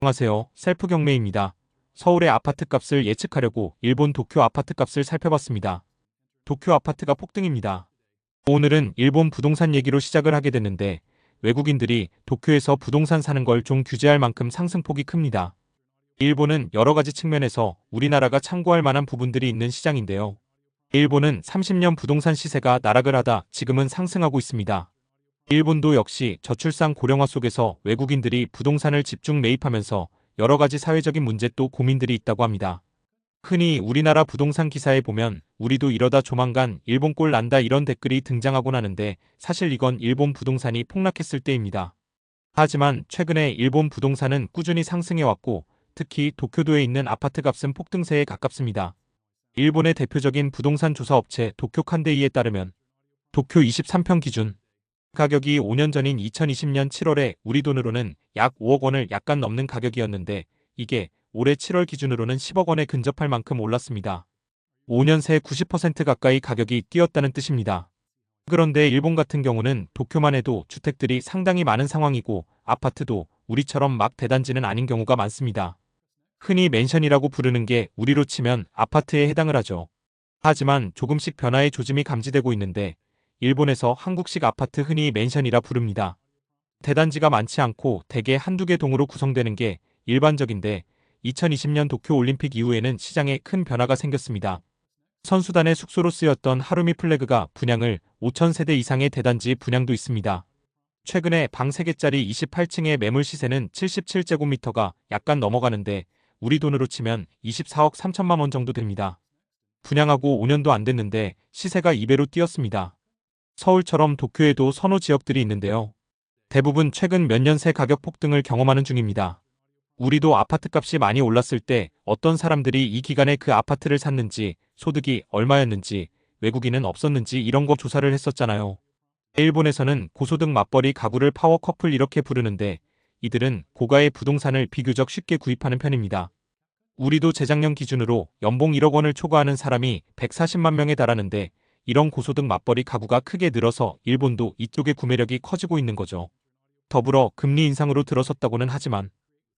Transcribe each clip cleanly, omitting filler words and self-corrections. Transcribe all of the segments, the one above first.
안녕하세요. 셀프 경매입니다. 서울의 아파트 값을 예측하려고 일본 도쿄 아파트 값을 살펴봤습니다. 도쿄 아파트가 폭등입니다. 오늘은 일본 부동산 얘기로 시작을 하게 됐는데 외국인들이 도쿄에서 부동산 사는 걸 좀 규제할 만큼 상승폭이 큽니다. 일본은 여러 가지 측면에서 우리나라가 참고할 만한 부분들이 있는 시장인데요. 일본은 30년 부동산 시세가 나락을 하다 지금은 상승하고 있습니다. 일본도 역시 저출산 고령화 속에서 외국인들이 부동산을 집중 매입하면서 여러 가지 사회적인 문제 또 고민들이 있다고 합니다. 흔히 우리나라 부동산 기사에 보면 우리도 이러다 조만간 일본 꼴 난다 이런 댓글이 등장하곤 하는데 사실 이건 일본 부동산이 폭락했을 때입니다. 하지만 최근에 일본 부동산은 꾸준히 상승해왔고 특히 도쿄도에 있는 아파트 값은 폭등세에 가깝습니다. 일본의 대표적인 부동산 조사 업체 도쿄 칸데이에 따르면 도쿄 23평 기준 가격이 5년 전인 2020년 7월에 우리 돈으로는 약 5억 원을 약간 넘는 가격이었는데 이게 올해 7월 기준으로는 10억 원에 근접할 만큼 올랐습니다. 5년 새 90% 가까이 가격이 뛰었다는 뜻입니다. 그런데 일본 같은 경우는 도쿄만 해도 주택들이 상당히 많은 상황이고 아파트도 우리처럼 막 대단지는 아닌 경우가 많습니다. 흔히 맨션이라고 부르는 게 우리로 치면 아파트에 해당을 하죠. 하지만 조금씩 변화의 조짐이 감지되고 있는데 일본에서 한국식 아파트 흔히 맨션이라 부릅니다. 대단지가 많지 않고 대개 한두 개 동으로 구성되는 게 일반적인데 2020년 도쿄 올림픽 이후에는 시장에 큰 변화가 생겼습니다. 선수단의 숙소로 쓰였던 하루미 플래그가 분양을 5,000세대 이상의 대단지 분양도 있습니다. 최근에 방 3개짜리 28층의 매물 시세는 77제곱미터가 약간 넘어가는데 우리 돈으로 치면 24억 3천만 원 정도 됩니다. 분양하고 5년도 안 됐는데 시세가 2배로 뛰었습니다. 서울처럼 도쿄에도 선호 지역들이 있는데요. 대부분 최근 몇 년 새 가격 폭등을 경험하는 중입니다. 우리도 아파트값이 많이 올랐을 때 어떤 사람들이 이 기간에 그 아파트를 샀는지, 소득이 얼마였는지, 외국인은 없었는지 이런 거 조사를 했었잖아요. 일본에서는 고소득 맞벌이 가구를 파워 커플 이렇게 부르는데 이들은 고가의 부동산을 비교적 쉽게 구입하는 편입니다. 우리도 재작년 기준으로 연봉 1억 원을 초과하는 사람이 140만 명에 달하는데 이런 고소득 맞벌이 가구가 크게 늘어서 일본도 이쪽의 구매력이 커지고 있는 거죠. 더불어 금리 인상으로 들어섰다고는 하지만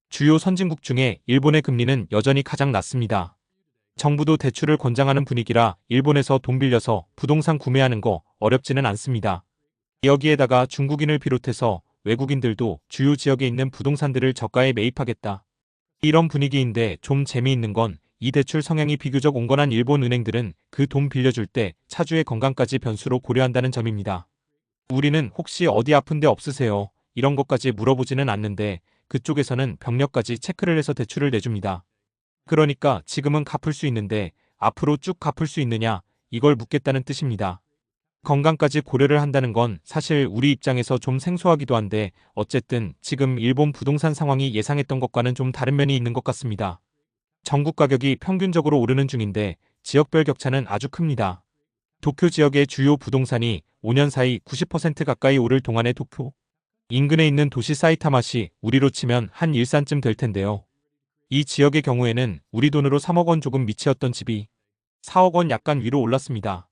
주요 선진국 중에 일본의 금리는 여전히 가장 낮습니다. 정부도 대출을 권장하는 분위기라 일본에서 돈 빌려서 부동산 구매하는 거 어렵지는 않습니다. 여기에다가 중국인을 비롯해서 외국인들도 주요 지역에 있는 부동산들을 저가에 매입하겠다. 이런 분위기인데 좀 재미있는 건 이 대출 성향이 비교적 온건한 일본 은행들은 그 돈 빌려줄 때 차주의 건강까지 변수로 고려한다는 점입니다. 우리는 혹시 어디 아픈 데 없으세요? 이런 것까지 물어보지는 않는데 그쪽에서는 병력까지 체크를 해서 대출을 내줍니다. 그러니까 지금은 갚을 수 있는데 앞으로 쭉 갚을 수 있느냐 이걸 묻겠다는 뜻입니다. 건강까지 고려를 한다는 건 사실 우리 입장에서 좀 생소하기도 한데 어쨌든 지금 일본 부동산 상황이 예상했던 것과는 좀 다른 면이 있는 것 같습니다. 전국 가격이 평균적으로 오르는 중인데 지역별 격차는 아주 큽니다. 도쿄 지역의 주요 부동산이 5년 사이 90% 가까이 오를 동안의 도쿄 인근에 있는 도시 사이타마시 우리로 치면 한 일산쯤 될 텐데요. 이 지역의 경우에는 우리 돈으로 3억 원 조금 미치었던 집이 4억 원 약간 위로 올랐습니다.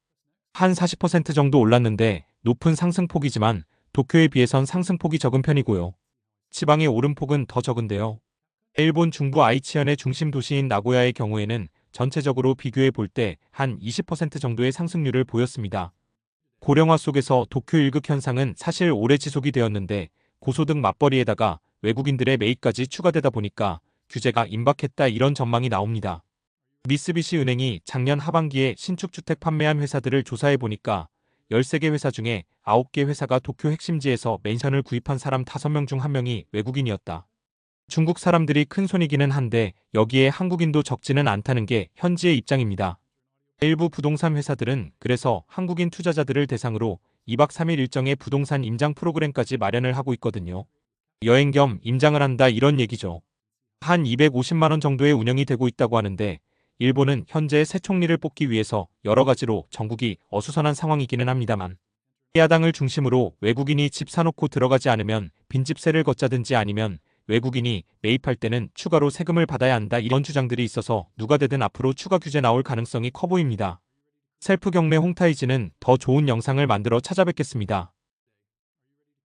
한 40% 정도 올랐는데 높은 상승폭이지만 도쿄에 비해선 상승폭이 적은 편이고요. 지방의 오름폭은 더 적은데요. 일본 중부 아이치현의 중심 도시인 나고야의 경우에는 전체적으로 비교해 볼 때 한 20% 정도의 상승률을 보였습니다. 고령화 속에서 도쿄 일극 현상은 사실 오래 지속이 되었는데 고소득 맞벌이에다가 외국인들의 매입까지 추가되다 보니까 규제가 임박했다 이런 전망이 나옵니다. 미쓰비시 은행이 작년 하반기에 신축주택 판매한 회사들을 조사해 보니까 13개 회사 중에 9개 회사가 도쿄 핵심지에서 맨션을 구입한 사람 5명 중 1명이 외국인이었다. 중국 사람들이 큰 손이기는 한데 여기에 한국인도 적지는 않다는 게 현지의 입장입니다. 일부 부동산 회사들은 그래서 한국인 투자자들을 대상으로 2박 3일 일정의 부동산 임장 프로그램까지 마련을 하고 있거든요. 여행 겸 임장을 한다 이런 얘기죠. 한 250만 원 정도의 운영이 되고 있다고 하는데 일본은 현재 새 총리를 뽑기 위해서 여러 가지로 전국이 어수선한 상황이기는 합니다만 야당을 중심으로 외국인이 집 사놓고 들어가지 않으면 빈집세를 걷자든지 아니면 외국인이 매입할 때는 추가로 세금을 받아야 한다 이런 주장들이 있어서 누가 되든 앞으로 추가 규제 나올 가능성이 커 보입니다. 셀프 경매 홍타이즈는 더 좋은 영상을 만들어 찾아뵙겠습니다.